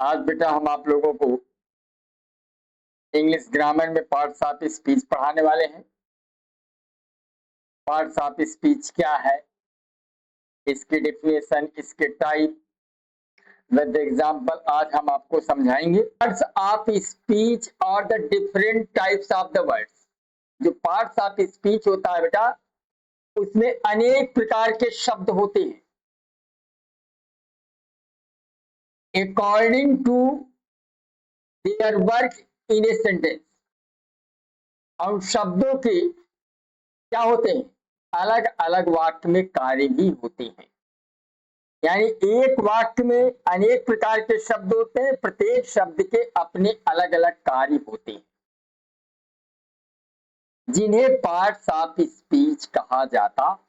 आज बेटा हम आप लोगों को इंग्लिश ग्रामर में पार्ट्स ऑफ स्पीच पढ़ाने वाले हैं। पार्ट्स ऑफ स्पीच क्या है, इसकी डेफिनेशन, इसके टाइप विद एग्जांपल आज हम आपको समझाएंगे। पार्ट्स ऑफ स्पीच और the different types of the words. जो पार्ट्स ऑफ स्पीच होता है बेटा, उसमें अनेक प्रकार के शब्द होते हैं। According to their work in a sentence. और शब्दों के क्या होते हैं, अलग अलग वाक्य में कार्य भी होते हैं। यानी एक वाक्य में अनेक प्रकार के शब्द होते हैं, प्रत्येक शब्द के अपने अलग अलग कार्य होते हैं, जिन्हें पार्ट्स ऑफ स्पीच कहा जाता है।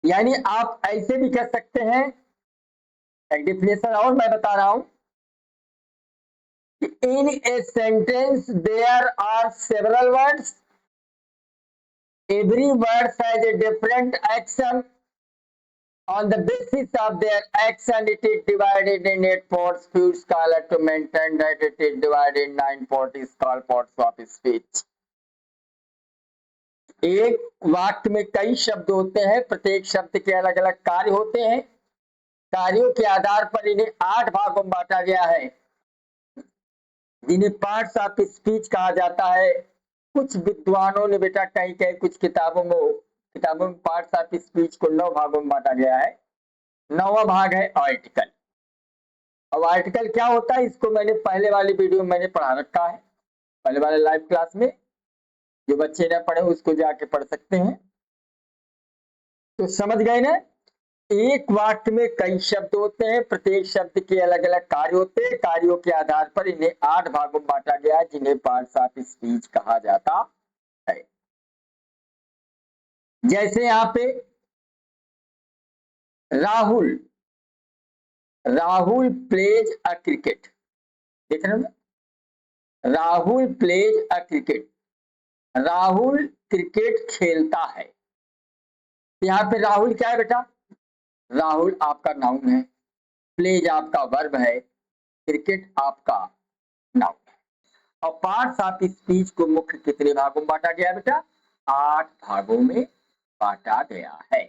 यानी आप ऐसे भी कह सकते हैं, एक डेफिनेशन और मैं बता रहा हूं, in a sentence there are several words, every word has a different action. On the basis of their action, it is divided in 8 parts. Few scholars to maintain that it is divided in 9 parts is called parts of speech. एक वाक्य में कई शब्द होते हैं, प्रत्येक शब्द के अलग अलग कार्य होते हैं। कार्यों के आधार पर इन्हें 8 भागों में बांटा गया है, जिन्हें पार्ट्स ऑफ स्पीच कहा जाता है। कुछ विद्वानों ने बेटा कहीं कहीं कुछ किताबों में पार्ट्स ऑफ स्पीच को 9 भागों में बांटा गया है। 9वां भाग है आर्टिकल। अब आर्टिकल क्या होता है, इसको मैंने पहले वाली वीडियो में मैंने पढ़ा रखा है, पहले वाले लाइव क्लास में। जो बच्चे न पढ़े उसको जाके पढ़ सकते हैं। तो समझ गए ना, एक वाक्य में कई शब्द होते हैं, प्रत्येक शब्द के अलग अलग कार्य होते हैं। कार्यों के आधार पर इन्हें 8 भागों में बांटा गया है, जिन्हें पार्ट्स ऑफ स्पीच कहा जाता है। जैसे यहाँ पे राहुल प्लेज अ क्रिकेट, देख रहे हो ना, Rahul plays a cricket, Rahul cricket खेलता है। यहाँ पे राहुल क्या है बेटा, राहुल आपका नाउन है, प्लेज आपका वर्ब है, क्रिकेट आपका नाउन है। और पार्ट्स ऑफ स्पीच को मुख्य कितने भागों में बांटा गया बेटा, 8 भागों में बांटा गया है।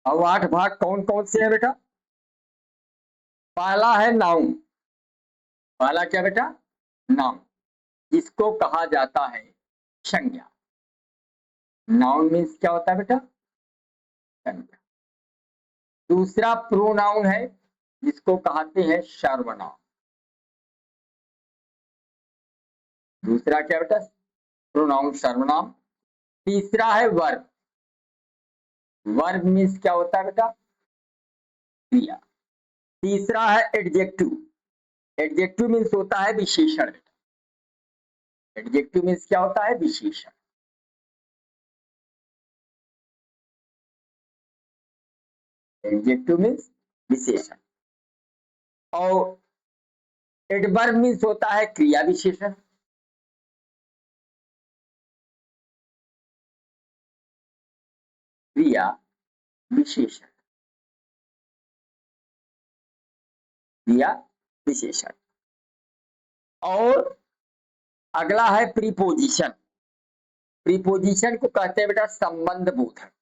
अब 8 भाग कौन कौन से हैं बेटा, पहला है नाउन। पहला क्या बेटा, नाउन, जिसको कहा जाता है संज्ञा। नाउन मीन्स क्या होता है बेटा, संज्ञा। दूसरा प्रोनाउन है, जिसको कहते हैं सर्वनाम। दूसरा क्या बेटा, प्रोनाउन सर्वनाम। तीसरा है वर्ब। वर्ब मीन्स क्या होता है बेटा, क्रिया। तीसरा है एडजेक्टिव। एडजेक्टिव मीन्स होता है विशेषण। एडजेक्टिव मीन्स क्या होता है, विशेषण। एडजेक्टिव मीन्स विशेषण। और एडवर्ब मीन्स होता है क्रिया विशेषण। क्रिया विशेषण, क्रिया विशेषण। और अगला है प्रीपोजिशन। प्रीपोजिशन को कहते हैं बेटा संबंध बोधक।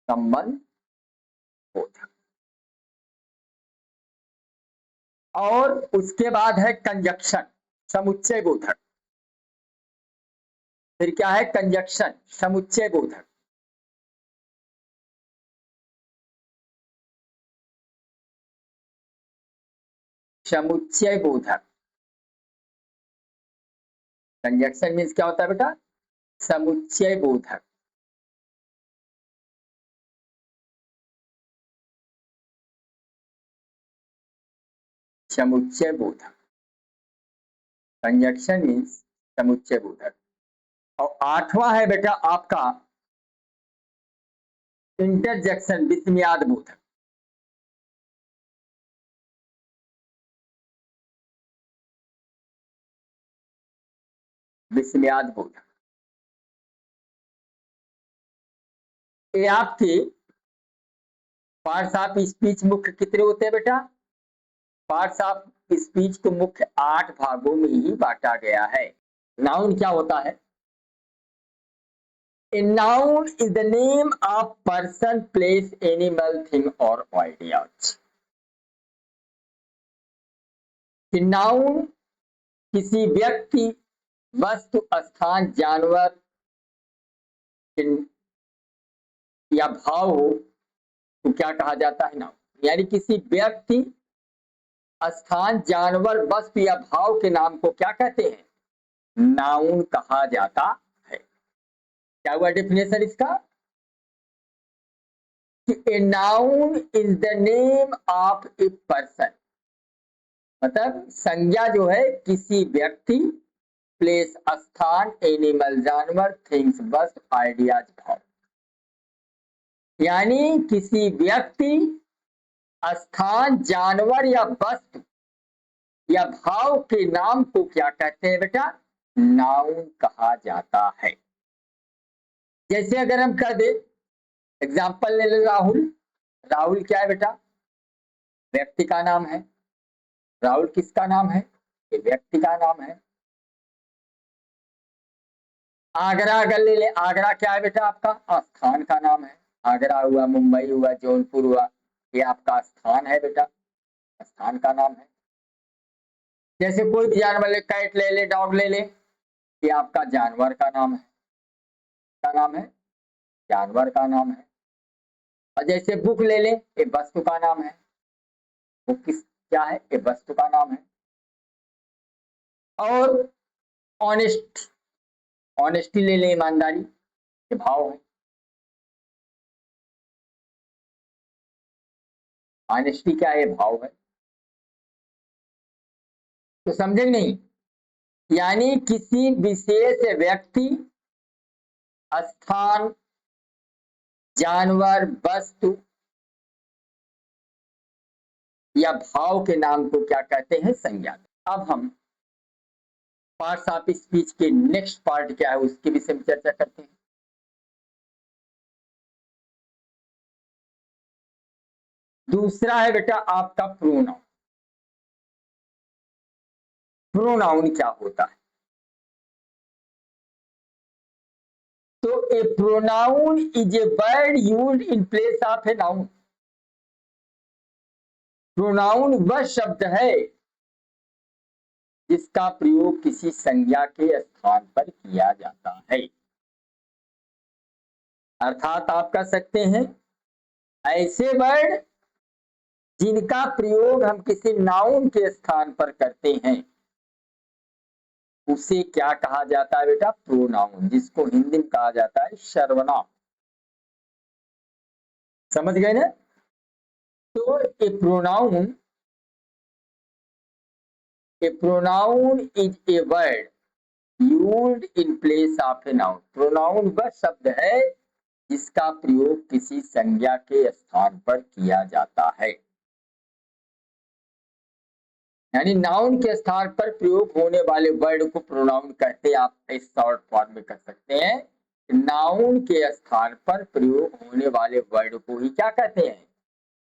संबंध बोधक। और उसके बाद है कंजक्शन, समुच्चय बोधक। फिर क्या है, कंजक्शन, समुच्चय बोधक। समुच्चय बोधक। कंजक्शन मीन्स क्या होता है बेटा, समुच्चय बोधक। समुच्चय बोधक, कंजक्शन मीन्स समुच्चय बोधक। और 8वां है बेटा आपका इंटरजेक्शन, विस्मयाद बोधक। विस्मयाद बोध। ये आपके पार्ट्स ऑफ स्पीच मुख्य कितने होते हैं बेटा? पार्ट्स ऑफ स्पीच को मुख्य 8 भागों में ही बांटा गया है। नाउन क्या होता है? A noun is the name of person, place, animal, thing or ideas. Noun किसी व्यक्ति, वस्तु, स्थान, जानवर या भाव हो तो क्या कहा जाता है? नाउन। यानी किसी व्यक्ति, स्थान, जानवर, वस्तु या भाव के नाम को क्या कहते हैं? नाउन कहा जाता है। क्या हुआ डेफिनेशन इसका? A noun is the name of a person, मतलब संज्ञा जो है किसी व्यक्ति, प्लेस स्थान, एनिमल जानवर, थिंग्स वस्तु, आइडियाज भाव। यानी किसी व्यक्ति, स्थान, जानवर या वस्तु या भाव के नाम को क्या कहते हैं बेटा? नाउन कहा जाता है। जैसे अगर हम कह दे, एग्जाम्पल ले ले, राहुल। राहुल क्या है बेटा? व्यक्ति का नाम है। राहुल किसका नाम है? ये व्यक्ति का नाम है। आगरा अगर ले ले, आगरा क्या है बेटा? आपका स्थान का नाम है। आगरा हुआ, मुंबई हुआ, जौनपुर हुआ, ये आपका स्थान है बेटा, स्थान का नाम है। जैसे कोई भी जानवर ले, कैट ले ले, डॉग ले ले, ये आपका जानवर का नाम है। क्या नाम है? जानवर का नाम है। और जैसे बुक ले ले, ये वस्तु का नाम है। बुक किस क्या है? ये वस्तु का नाम है। और ऑनेस्ट, ऑनेस्टी ले ले, ईमानदारी, ये भाव है। ऑनेस्टी क्या है? भाव है। तो समझे नहीं? यानी किसी विशेष व्यक्ति, स्थान, जानवर, वस्तु या भाव के नाम को क्या कहते हैं? संज्ञा। अब हम पार्ट्स ऑफ स्पीच के नेक्स्ट पार्ट क्या है उसके विषय में चर्चा करते हैं। दूसरा है बेटा आपका प्रोनाउन। प्रोनाउन क्या होता है? तो a pronoun is a word used in place of a noun. Pronoun वह शब्द है जिसका प्रयोग किसी संज्ञा के स्थान पर किया जाता है। अर्थात आप कह सकते हैं ऐसे वर्ड जिनका प्रयोग हम किसी नाउन के स्थान पर करते हैं उसे क्या कहा जाता है बेटा? प्रोनाउन, जिसको हिंदी में कहा जाता है सर्वनाम। समझ गए ना? तो a pronoun is a word used in place of a noun. Pronoun वह शब्द है जिसका प्रयोग किसी संज्ञा के स्थान पर किया जाता है। यानी नाउन के स्थान पर प्रयोग होने वाले वर्ड को प्रोनाउन कहते हैं। आप इस शॉर्ट फॉर्म में कह सकते हैं नाउन के स्थान पर प्रयोग होने वाले वर्ड को ही क्या कहते हैं?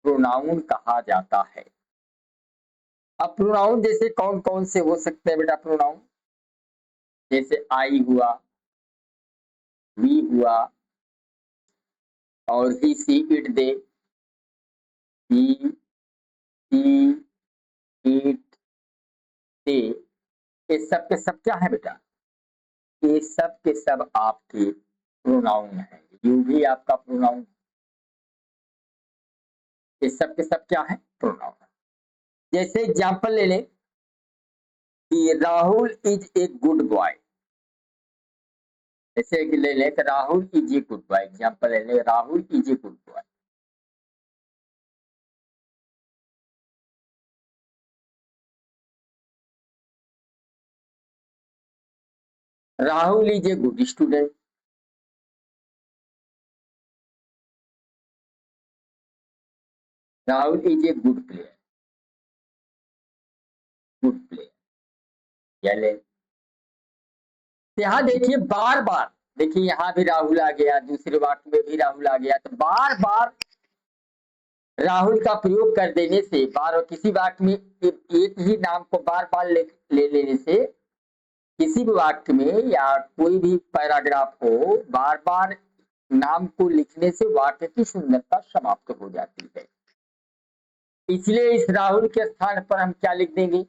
प्रोनाउन कहा जाता है। अब प्रोनाउन जैसे कौन कौन से हो सकते हैं बेटा? प्रोनाउन जैसे आई हुआ, वी हुआ, और ही see it they, he see it they, ये सब के सब क्या है बेटा? ये सब के सब आपके प्रोनाउन है। यू भी आपका प्रोनाउन। ये सब के सब क्या है? प्रोनाउन। जैसे एग्जांपल ले ले कि Rahul is a good boy. ऐसे कि ले ले कि Rahul is a good boy. Example ले ले, Rahul is a good boy. Rahul is a good student. Rahul is a good player. Good player. या ले यहाँ देखिए बार बार, देखिए यहाँ भी राहुल आ गया, दूसरे वाक्य में भी राहुल आ गया, तो बार बार राहुल का प्रयोग कर देने से, बार और किसी वाक्य में एक ही नाम को बार बार ले लेने से, किसी भी वाक्य में या कोई भी पैराग्राफ हो, बार बार नाम को लिखने से वाक्य की सुंदरता समाप्त हो जाती है। इसलिए इस राहुल के स्थान पर हम क्या लिख देंगे,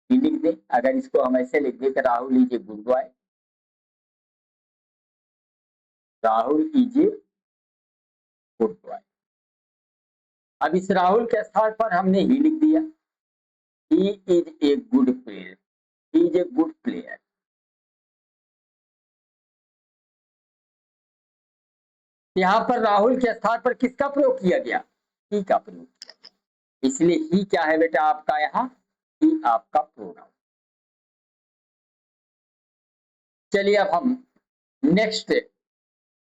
लिख दें। अगर इसको हम ऐसे लिख दें कि Rahul is a good boy, Rahul is a good boy. अब इस राहुल के स्थान पर हमने ही लिख दिया, he is a good player, he is a good player. यहाँ पर राहुल के स्थान पर किसका प्रयोग किया गया, ही का प्रयोग किया, इसलिए ही क्या है बेटा आपका, यहाँ ही आपका प्रोनाउन। चलिए अब हम नेक्स्ट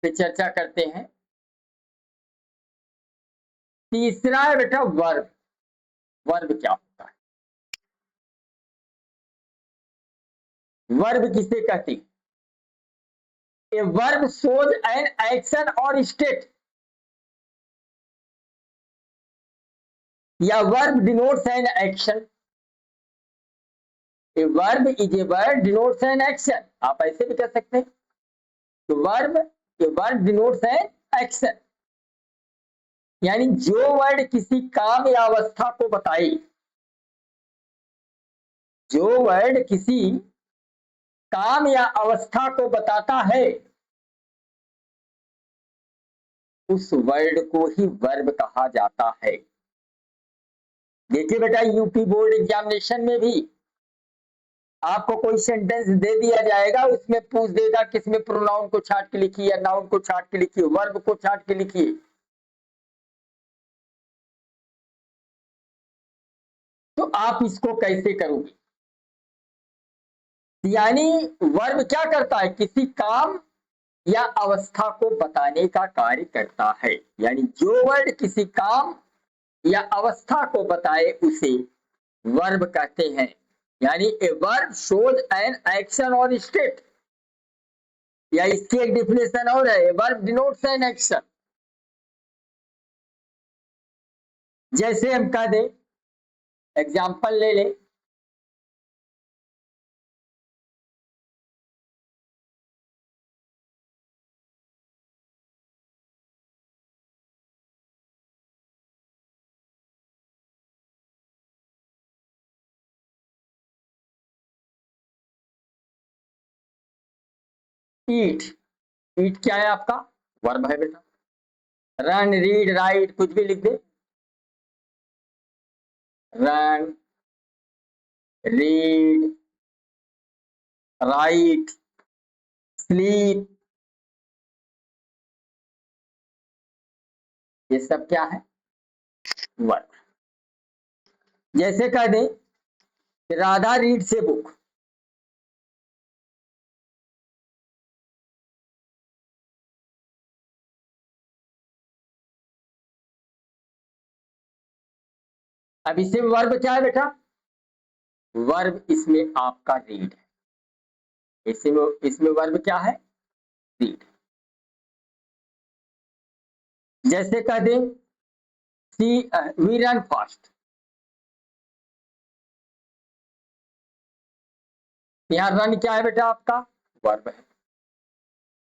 पे चर्चा करते हैं। तीसरा है बेटा वर्ब। वर्ब क्या होता है, वर्ब किसे कहते हैं? A verb shows an action और स्टेट, या verb denotes an action. A verb is a word denotes an action, आप ऐसे भी कह सकते हैं, verb a word denotes an action, यानी जो वर्ड किसी काम या अवस्था को बताए, जो वर्ड किसी काम या अवस्था को बताता है, उस वर्ड को ही वर्ब कहा जाता है। देखिए बेटा यूपी बोर्ड एग्जामिनेशन में भी आपको कोई सेंटेंस दे दिया जाएगा, उसमें पूछ देगा किसमें प्रोनाउन को छाट के लिखिए या नाउन को छाट के लिखिए, वर्ब को छाट के लिखिए। तो आप इसको कैसे करोगे, यानी वर्ब क्या करता है, किसी काम या अवस्था को बताने का कार्य करता है, यानी जो वर्ड किसी काम या अवस्था को बताए उसे वर्ब कहते हैं। यानी a verb shows an action और स्टेट, या इसकी एक डिफिनेशन और है, वर्ब डिनोट्स एन एक्शन। जैसे हम कह दें, एग्जाम्पल ले लें, ईट। ईट क्या है आपका, वर्ब है बेटा। रन, रीड, राइट, कुछ भी लिख दे, रन, रीड, राइट, स्लीप, ये सब क्या है, वर्ब। जैसे कह दें राधा रीड से बुक, अब इससे वर्ब क्या है बेटा, वर्ब इसमें आपका रीड है, इसमें वर्ब क्या है, रीड। जैसे कह दें सी वी रन फास्ट, यहाँ रन क्या है बेटा आपका, वर्ब है।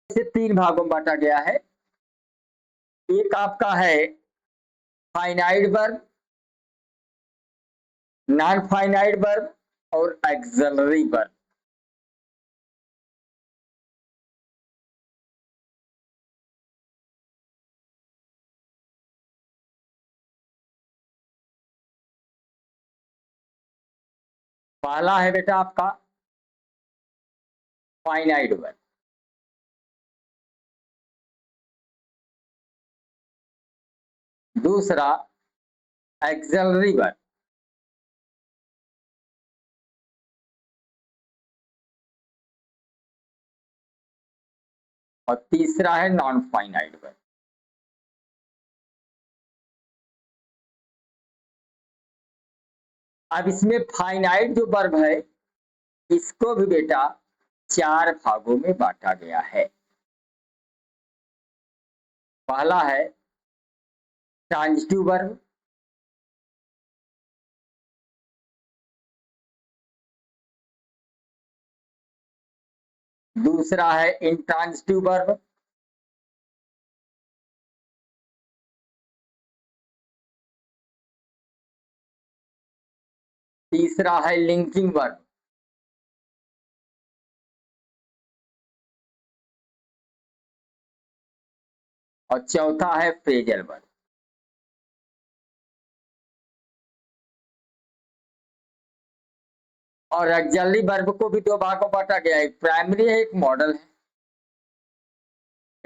इसे तीन भागों में बांटा गया है, एक आपका है finite verb, non finite verb और एक्सिलरी वर्ब। पहला है बेटा आपका फाइनाइट वर्ब, दूसरा एक्सिलरी वर्ब, और तीसरा है नॉन फाइनाइट वर्ब। अब इसमें फाइनाइट जो वर्ब है, इसको भी बेटा 4 भागों में बांटा गया है। पहला है ट्रांजिटिव वर्ब, दूसरा है इंट्रांजिटिव वर्ब, तीसरा है लिंकिंग वर्ब, और चौथा है फ्रेजल वर्ब। और ऑक्सिलरी वर्ब को भी 2 भागों में बांटा गया है, एक प्राइमरी है, एक मॉडल है।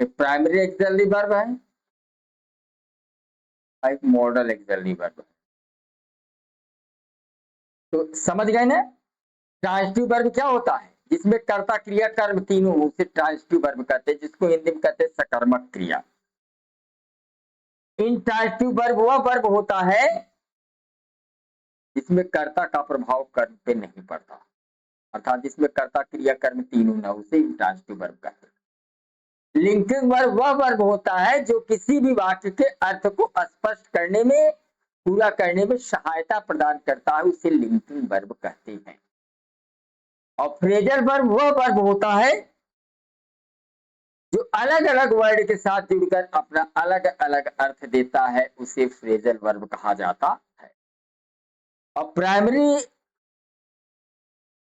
एक प्राइमरी ऑक्सिलरी वर्ब है, एक मॉडल ऑक्सिलरी वर्ब है। तो समझ गए ना। ट्रांजिटिव वर्ब क्या होता है? जिसमें कर्ता क्रिया कर्म तीनों हो, उसे ट्रांजिटिव वर्ब कहते हैं, जिसको हिंदी में कहते हैं सकर्मक क्रिया। इंट्रांजिटिव वर्ब वह वर्ब होता है जिसमें कर्ता का प्रभाव कर्म पे नहीं पड़ता, अर्थात जिसमें कर्ता क्रिया कर्म तीनों न, उसे इंट्रांजिटिव वर्ब कहते हैं। लिंकिंग वर्ब वह वर्ब होता है जो किसी भी वाक्य के अर्थ को स्पष्ट करने में, पूरा करने में सहायता प्रदान करता है, उसे लिंकिंग वर्ब कहते हैं। और फ्रेजल वर्ब वह वर्ब होता है जो अलग अलग वर्ड के साथ जुड़कर अपना अलग अलग अर्थ देता है, उसे फ्रेजल वर्ब कहा जाता है। और प्राइमरी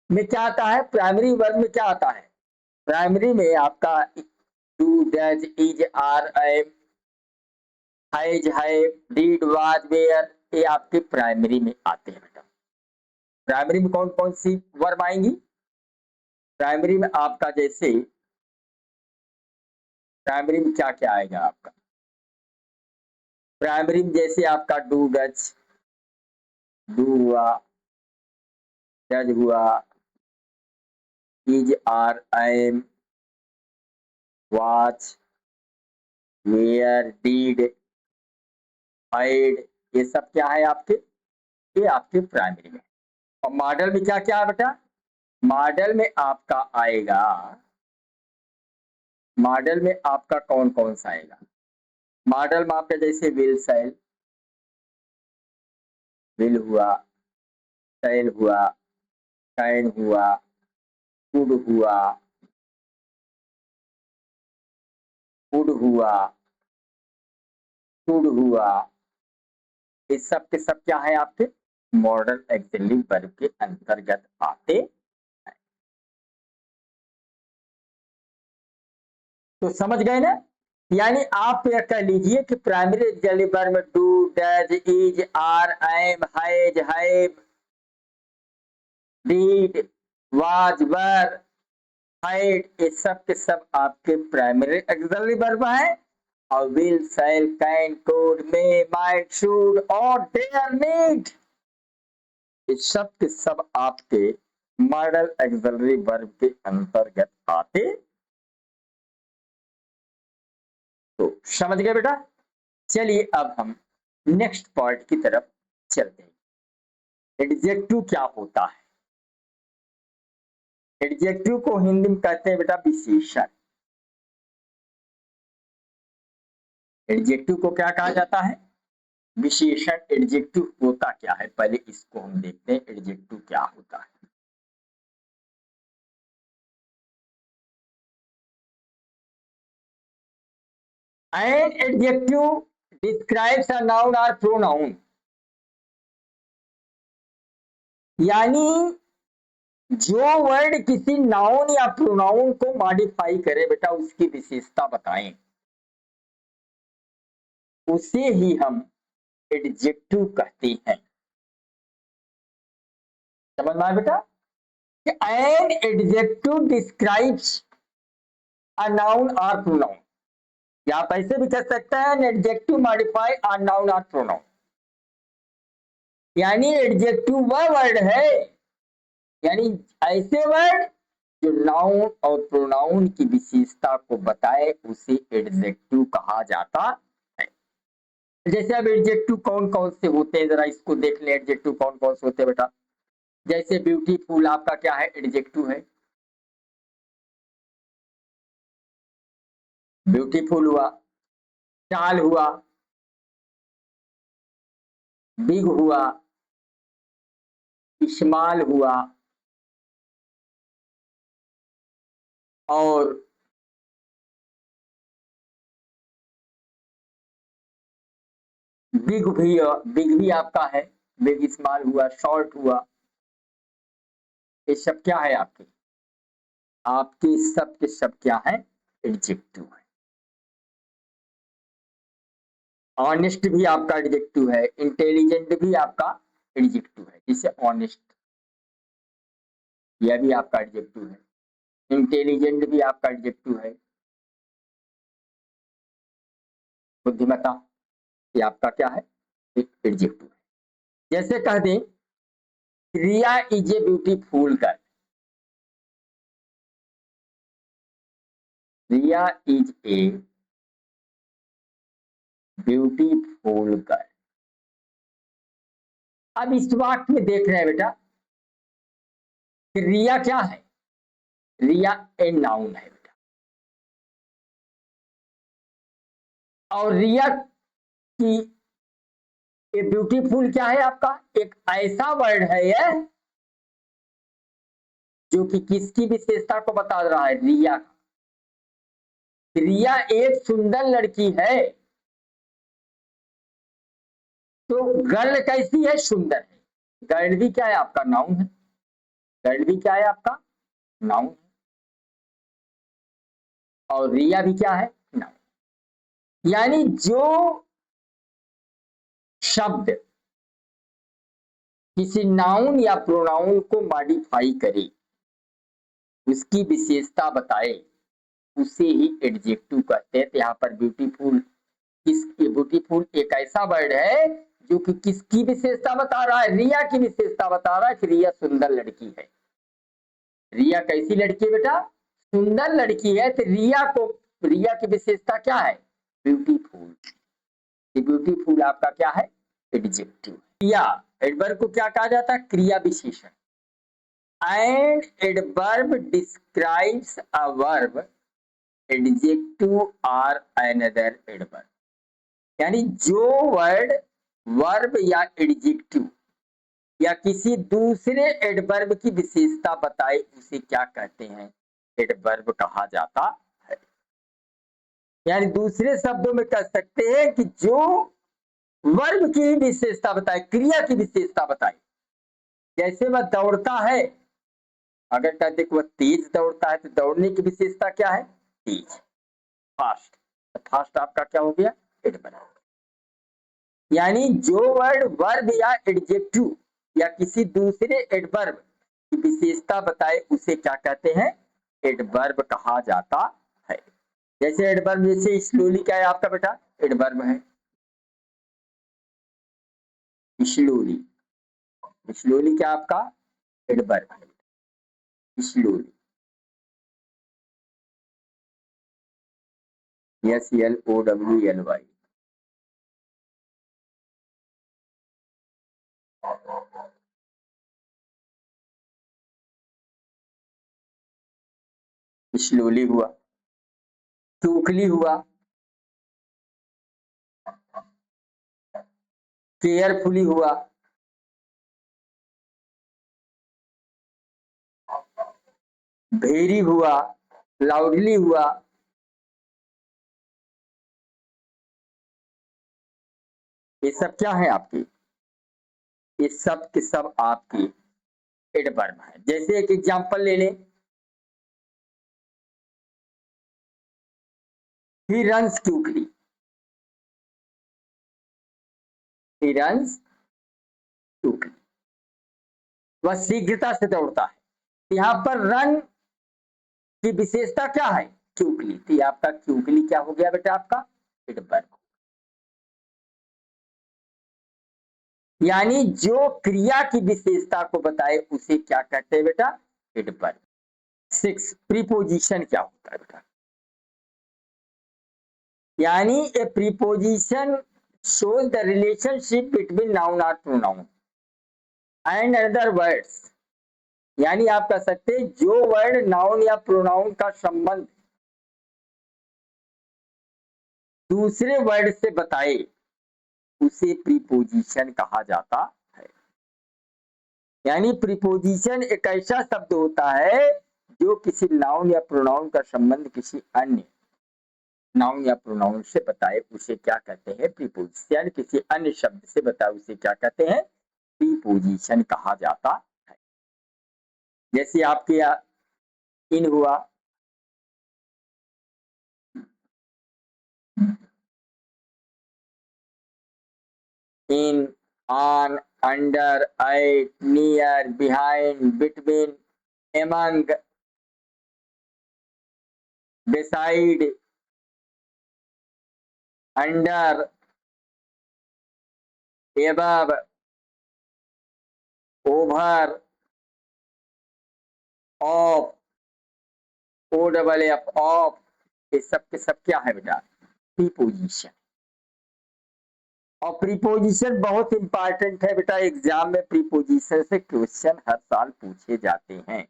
में क्या आता है? प्राइमरी वर्ब में क्या आता है? प्राइमरी में आपका do, does, is, are, am, has, have, did, was, were, ये आपके प्राइमरी में आते हैं बेटा। प्राइमरी में कौन कौन सी वर्ब आएंगी? प्राइमरी में आपका जैसे प्राइमरी में क्या क्या आएगा आपका? प्राइमरी में जैसे आपका डू, डज, डू हुआ, डज हुआ, is, are, am, was, were, did, had, ये सब क्या है आपके? ये आपके प्राइमरी में। और मॉडल में क्या क्या है बेटा? मॉडल में आपका आएगा, मॉडल में आपका कौन कौन सा आएगा? मॉडल में आपका जैसे विल, सेल, विल हुआ, सेल हुआ, कैन हुआ, कुड हुआ, कुड हुआ, शुड हुआ, ये सब के सब क्या है आपके? मॉडल ऑक्सिलरी वर्ब के अंतर्गत आते हैं। तो समझ गए ना। यानी आप यह कह लीजिए कि प्राइमरी ऑक्सिलरी वर्ब में do, does, is, are, am, has, have, did, was, were, had, ये सब के सब आपके प्राइमरी ऑक्सिलरी वर्ब हैं। और will, shall, can, could, may, might, should और डेयर, नीड, ये सब के सब आपके मॉडल ऑक्सिलरी वर्ब के अंतर्गत आते। तो समझ गए बेटा। चलिए अब हम नेक्स्ट पार्ट की तरफ चलते हैं। एडजेक्टिव क्या होता है? एडजेक्टिव को हिंदी में कहते हैं बेटा विशेषण। एडजेक्टिव को क्या कहा जाता है? विशेषण। एडजेक्टिव होता क्या है, पहले इसको हम देखते हैं, एडजेक्टिव क्या होता है। An adjective describes a noun or pronoun, यानी जो वर्ड किसी नाउन या प्रोनाउन को मॉडिफाई करे बेटा, उसकी विशेषता बताएं, उसे ही हम एडजेक्टिव कहते हैं। समझ में आया बेटा? An adjective describes a noun और प्रोनाउन, या आप ऐसे भी कह सकते हैं an adjective modify a noun और प्रोनाउन, यानी एडजेक्टिव वह वर्ड है, यानी ऐसे वर्ड जो नाउन और प्रोनाउन की विशेषता को बताए, उसे एडजेक्टिव कहा जाता है। जैसे अब एडजेक्टिव कौन कौन से होते हैं, जरा इसको देख ले। एडजेक्टिव कौन कौन से होते हैं बेटा? जैसे ब्यूटीफुल आपका क्या है? एडजेक्टिव है। ब्यूटीफुल हुआ, टाल हुआ, बिग हुआ, इस्माल हुआ, और बिग भी आपका है, बिग इस्माल हुआ, शॉर्ट हुआ। ये सब क्या है आपके? आपके सब के सब क्या है? एडजेक्टिव है। ऑनेस्ट भी आपका एडजेक्टिव है, इंटेलिजेंट भी आपका एडजेक्टिव है। जैसे ऑनेस्ट, यह भी आपका एडजेक्टिव है, इंटेलिजेंट भी आपका एडजेक्टिव है, बुद्धिमत्ता ये आपका क्या है? एक एडजेक्टिव है। जैसे कह दें Riya is a beautiful girl, Riya is a beautiful girl. अब इस वाक्य में देख रहे हैं बेटा कि रिया क्या है? रिया ए नाउन है बेटा, और रिया की ये ब्यूटीफुल क्या है आपका? एक ऐसा वर्ड है यह जो कि किसकी विशेषता को बता रहा है? रिया का। रिया एक सुंदर लड़की है, तो गर्ल कैसी है? सुंदर है। गर्ल भी क्या है आपका? नाउन है। गर्ल भी क्या है आपका? नाउन है। और रिया भी क्या है? नाउन। यानी जो शब्द किसी नाउन या प्रोनाउन को मॉडिफाई करे, उसकी विशेषता बताए, उसे ही एडजेक्टिव कहते हैं। तो यहाँ पर ब्यूटीफुल, ब्यूटीफुल एक ऐसा वर्ड है जो कि किसकी विशेषता बता रहा है? रिया की विशेषता बता रहा है कि रिया सुंदर लड़की है। रिया कैसी लड़की है बेटा? सुंदर लड़की है। तो रिया की विशेषता क्या है? ब्यूटीफुल। ब्यूटीफुल आपका क्या है? एडजेक्टिव। क्रिया, एडवर्ब को क्या कहा जाता है? क्रिया विशेषण। And adverb describes a verb, adjective or another adverb. यानी जो वर्ड वर्ब या एडजेक्टिव या किसी दूसरे एडवर्ब की विशेषता बताए, उसे क्या कहते हैं? एडवर्ब कहा जाता है। यानी दूसरे शब्दों में कह सकते हैं कि जो वर्ब की विशेषता बताए, क्रिया की विशेषता बताए। जैसे वह दौड़ता है, अगर कहते वह तेज दौड़ता है, तो दौड़ने की विशेषता क्या है? तेज, फास्ट। फास्ट आपका क्या हो गया? एडवर्ब। यानी जो वर्ड वर्ब या एडजेक्टिव या किसी दूसरे एडवर्ब की विशेषता बताए, उसे क्या कहते हैं? एडवर्ब कहा जाता है। जैसे एडवर्ब, जैसे स्लोली क्या है आपका बेटा? एडवर्ब है। स्लोली, स्लोली क्या आपका? एडवर्ब है। Slowly, SLOWLY। स्लोली हुआ, क्विकली हुआ, केयरफुली हुआ, वेरी हुआ, लाउडली हुआ। ये सब क्या है आपकी? ये सब के सब आपकी एडवर्ब है। जैसे एक एग्जांपल ले लें, he runs quickly, he runs quickly, वह शीघ्रता से दौड़ता है। यहाँ पर रन की विशेषता क्या है? क्विकली। तो आपका क्विकली क्या हो गया बेटा? आपका एडवर्ब। यानी जो क्रिया की विशेषता को बताए, उसे क्या कहते हैं बेटा? एडवर्ब। 6, प्रीपोजिशन क्या होता है बेटा? यानी ए preposition shows the relationship between noun or pronoun and other words। यानी आप कह सकते हैं जो वर्ड नाउन या प्रोनाउन का संबंध दूसरे वर्ड से बताए उसे प्रीपोजिशन कहा जाता है। यानी प्रीपोजिशन एक ऐसा शब्द होता है जो किसी नाउन या प्रोनाउन का संबंध किसी अन्य नाउन या प्रोनाउन से बताए उसे क्या कहते हैं, प्रीपोजिशन। किसी अन्य शब्द से बताए उसे क्या कहते हैं, प्रीपोजिशन कहा जाता है। जैसे आपके यहाँ इन हुआ, in, on, under, at, near, behind, between, among, beside, under, above, over, of, o double f, of, ये सब के सब क्या है बेटा, प्रीपोजिशन। और प्रीपोजिशन बहुत इंपॉर्टेंट है बेटा, एग्जाम में प्रीपोजिशन से क्वेश्चन हर साल पूछे जाते हैं।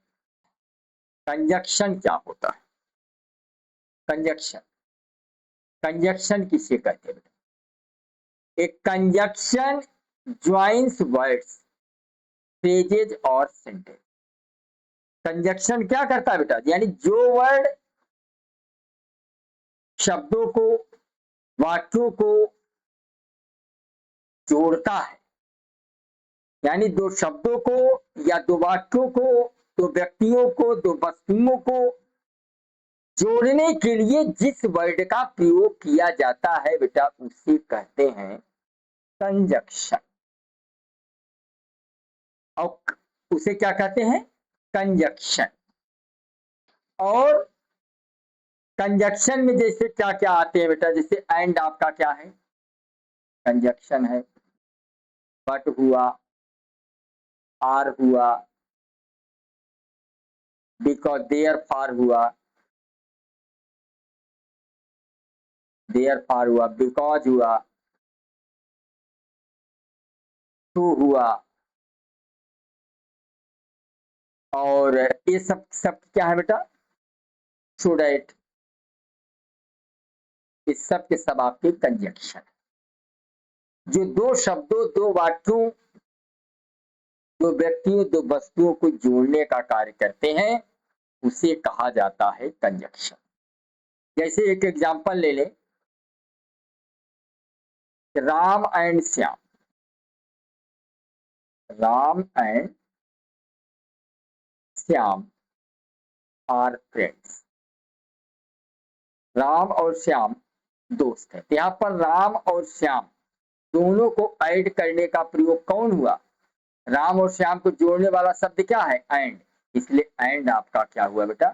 कंजक्शन क्या होता है, कंजक्शन, कंजक्शन किसे कहते हैं बेटा, एक कंजक्शन ज्वाइंस वर्ड्स, फ्रेजेज और सेंटेंस। कंजक्शन क्या करता है बेटा, यानी जो वर्ड शब्दों को, वाक्यों को जोड़ता है, यानी दो शब्दों को या दो वाक्यों को, दो व्यक्तियों को, दो वस्तुओं को जोड़ने के लिए जिस वर्ड का प्रयोग किया जाता है बेटा उसे कहते हैं कंजक्शन। और उसे क्या कहते हैं, कंजक्शन। और कंजक्शन में जैसे क्या क्या आते हैं बेटा, जैसे एंड आपका क्या है, कंजक्शन है, बट हुआ, आर हुआ, बिकॉज देयर फॉर हुआ, देयर फॉर हुआ, बिकॉज हुआ, टू हुआ, और ये सब सब क्या है बेटा, सो डैट, ये सब के सब आपके कंजक्शन, जो दो शब्दों, दो वाक्यों, दो व्यक्तियों, दो वस्तुओं को जोड़ने का कार्य करते हैं उसे कहा जाता है कंजक्शन। जैसे एक एग्जांपल ले ले, Ram and Shyam, Ram and Shyam are friends, Ram और श्याम दोस्त है। यहाँ पर राम और श्याम दोनों को ऐड करने का प्रयोग कौन हुआ, राम और श्याम को जोड़ने वाला शब्द क्या है, एंड, इसलिए एंड आपका क्या हुआ बेटा,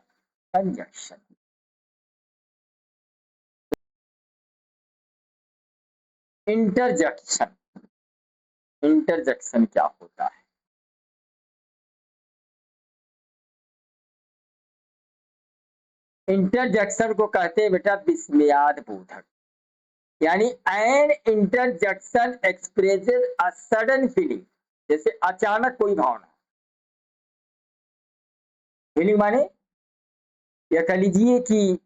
कंजक्शन। इंटरजेक्शन, इंटरजेक्शन क्या होता है, इंटरजेक्शन को कहते हैं बेटा विस्मयाद बोधक। यानी an interjection expresses a sudden feeling, जैसे अचानक कोई भावना, फीलिंग माने या कह लीजिए कि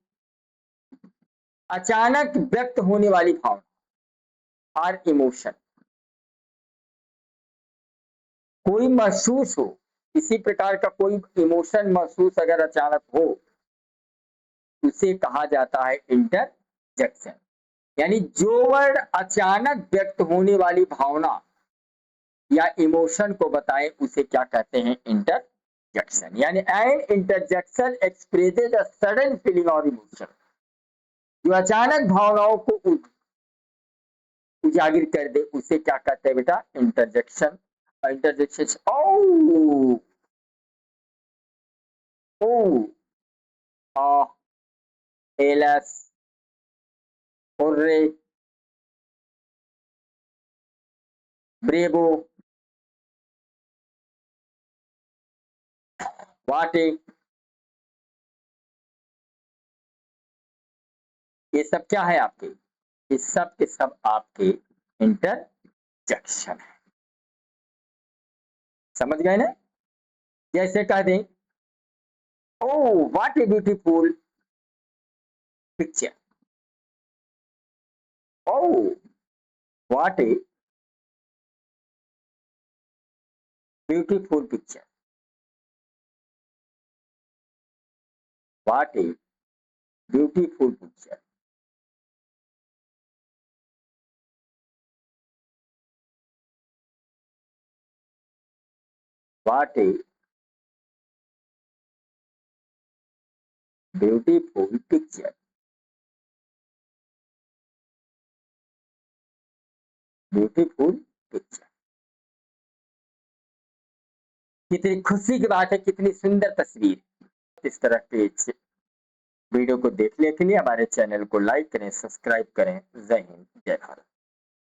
अचानक व्यक्त होने वाली भावना और इमोशन, कोई महसूस हो, किसी प्रकार का कोई इमोशन महसूस अगर अचानक हो उसे कहा जाता है इंटरजेक्शन। यानी जो वर्ड अचानक व्यक्त होने वाली भावना या इमोशन को बताए उसे क्या कहते हैं, इंटरजेक्शन। यानी an interjection expresses a sudden feeling और इमोशन, जो अचानक भावनाओं को उजागर कर दे उसे क्या कहते हैं बेटा, इंटरजेक्शन। इंटरजेक्शन, ओ ओ आ, एलस, हुर्रे, ब्रेवो, वाटे, ये सब क्या है आपके, ये सब के सब आपके इंटरजेक्शन है। समझ गए ना, जैसे कह दें oh what a beautiful picture, Oh, what a beautiful picture. What a beautiful picture. What a beautiful picture. Beautiful picture. कितनी खुशी की बात है, कितनी सुंदर तस्वीर। इस तरह के वीडियो को देखने के लिए हमारे चैनल को लाइक करें, सब्सक्राइब करें। जय हिंद, जय भारत।